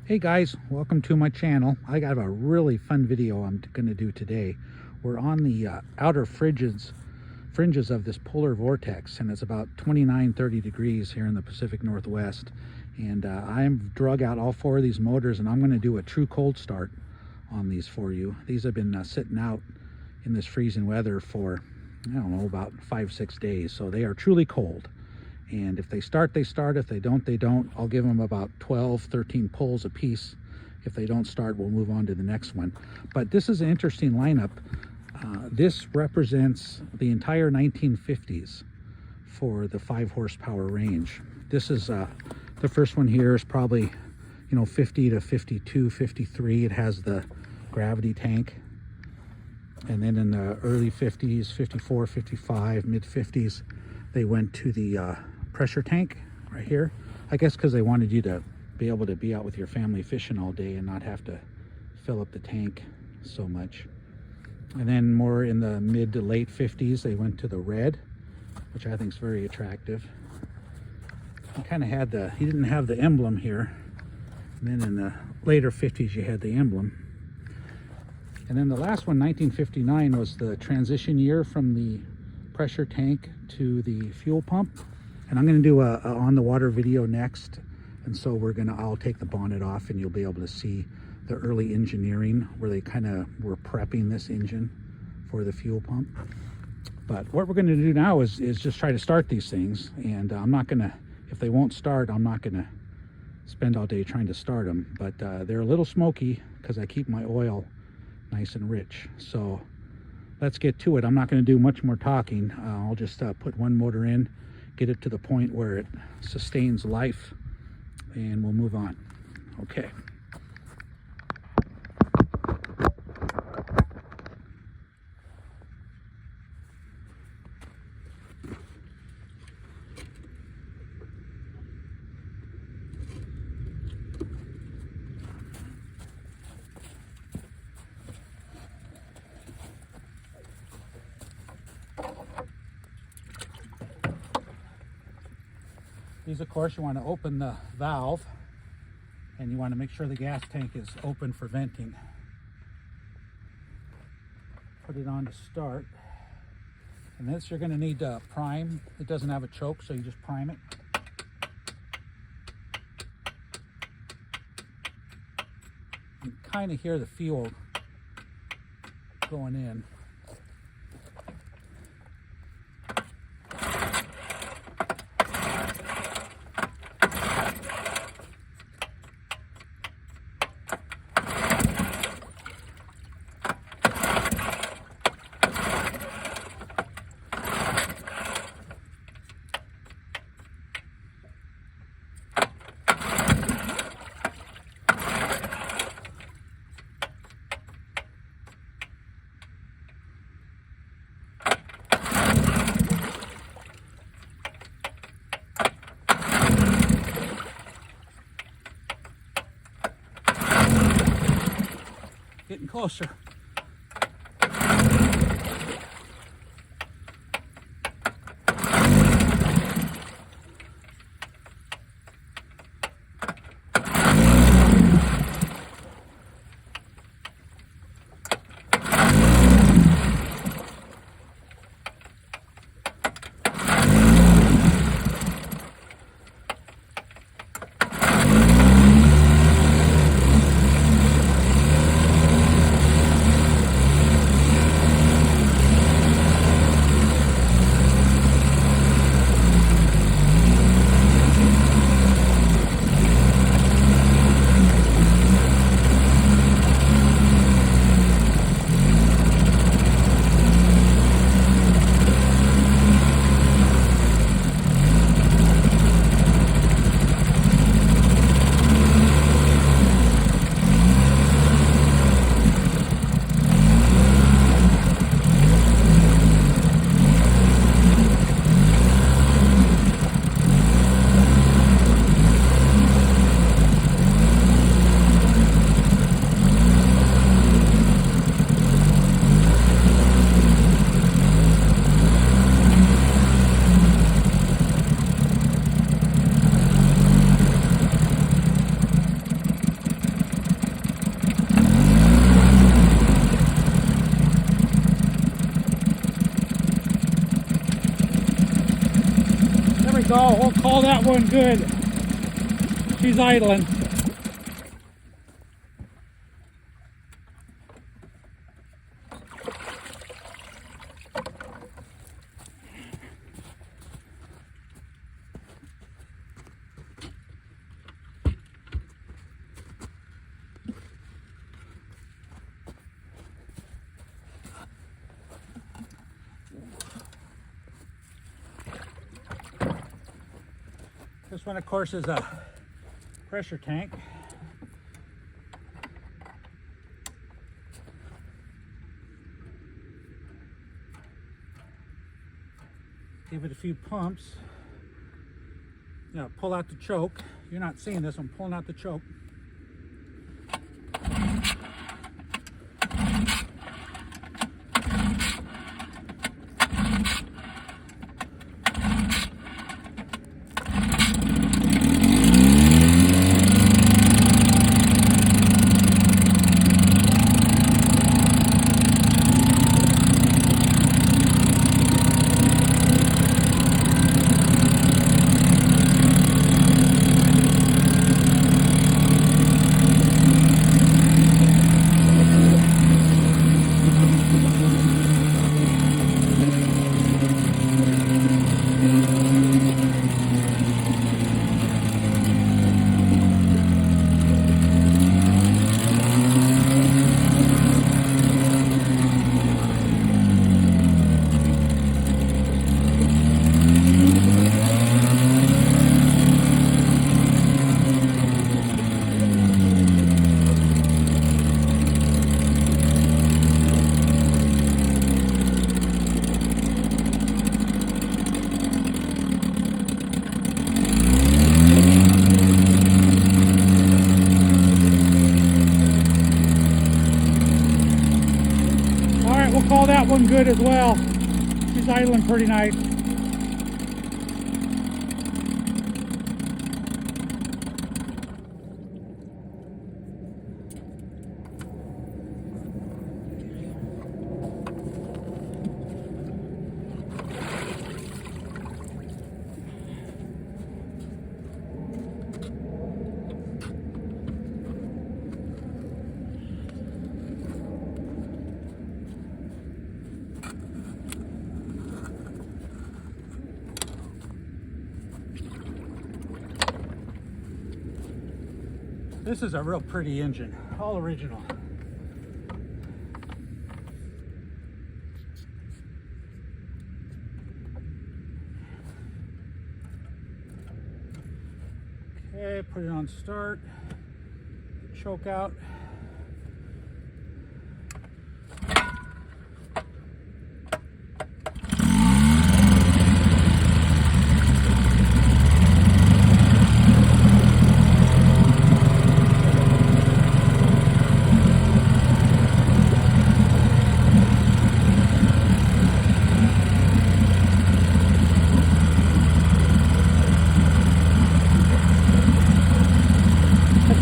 Hey guys, welcome to my channel. I got a really fun video I'm going to do today. We're on the outer fringes of this polar vortex, and it's about 29-30 degrees here in the Pacific Northwest. And I've drug out all four of these motors, and I'm going to do a true cold start on these for you. These have been sitting out in this freezing weather for, I don't know, about 5-6 days, so they are truly cold. And if they start, they start. If they don't, they don't. I'll give them about 12-13 pulls a piece. If they don't start, we'll move on to the next one. But this is an interesting lineup. This represents the entire 1950s for the 5 horsepower range. This is the first one here is probably, 50 to 52, 53. It has the gravity tank. And then in the early 50s, 54, 55, mid 50s, they went to the pressure tank right here. I guess because they wanted you to be able to be out with your family fishing all day and not have to fill up the tank so much. And then more in the mid to late 50s, they went to the red, which I think is very attractive. He kind of had he didn't have the emblem here. And then in the later 50s, you had the emblem. And then the last one, 1959, was the transition year from the pressure tank to the fuel pump. And I'm going to do a on the water video next. And so I'll take the bonnet off and you'll be able to see the early engineering where they kind of were prepping this engine for the fuel pump. But what we're going to do now is just try to start these things. And I'm not going to, if they won't start, I'm not going to spend all day trying to start them. But they're a little smoky because I keep my oil nice and rich. So let's get to it. I'm not going to do much more talking. I'll just put one motor in, get it to the point where it sustains life, and we'll move on. Okay. These, of course, you want to open the valve and you want to make sure the gas tank is open for venting. Put it on to start. And this you're going to need to prime. It doesn't have a choke, so you just prime it. You can kind of hear the fuel going in. Getting closer. So we'll call that one good. She's idling. This one, of course, is a pressure tank. Give it a few pumps. Now pull out the choke. You're not seeing this, I'm pulling out the choke. We'll call that one good as well. She's idling pretty nice. This is a real pretty engine, all original. Okay, put it on start, choke out.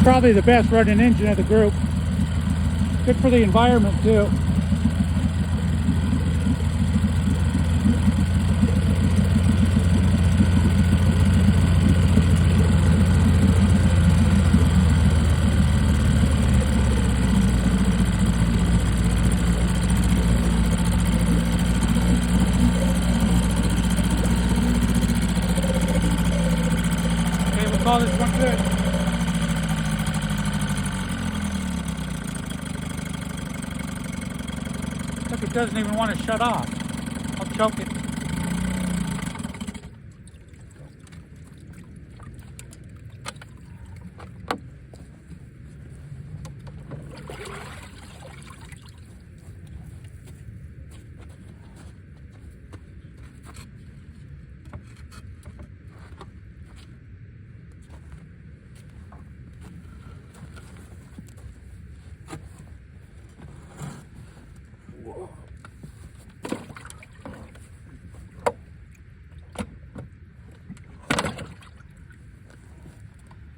Probably the best running engine of the group. Good for the environment too. Okay, we'll call this one good. Look, it doesn't even want to shut off. I'll choke it.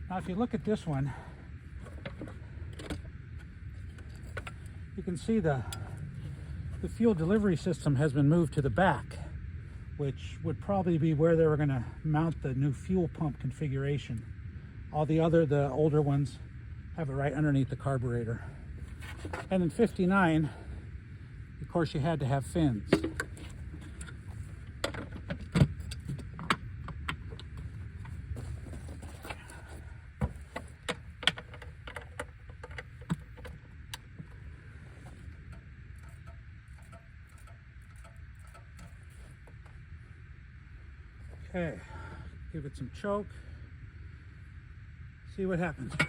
Now if you look at this one, you can see the fuel delivery system has been moved to the back, which would probably be where they were going to mount the new fuel pump configuration. All the older ones have it right underneath the carburetor. And in 59, of course, you had to have fins. Okay, give it some choke, see what happens here.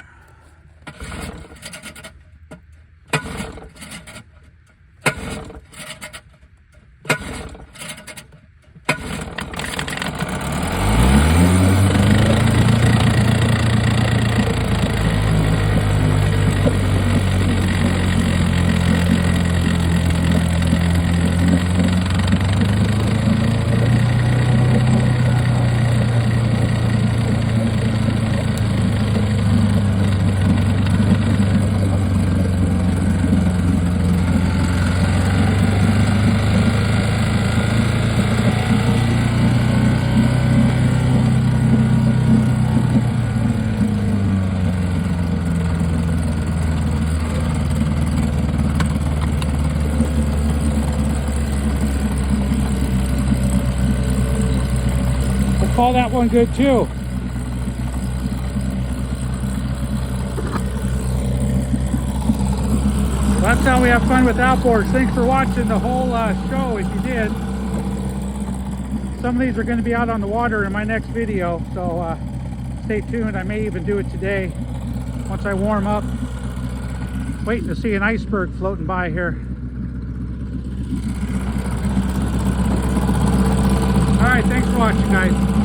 Call that one good too. Well, that's how we have fun with outboards. Thanks for watching the whole show if you did. Some of these are going to be out on the water in my next video, so stay tuned. I may even do it today once I warm up. Waiting to see an iceberg floating by here. All right, thanks for watching, guys.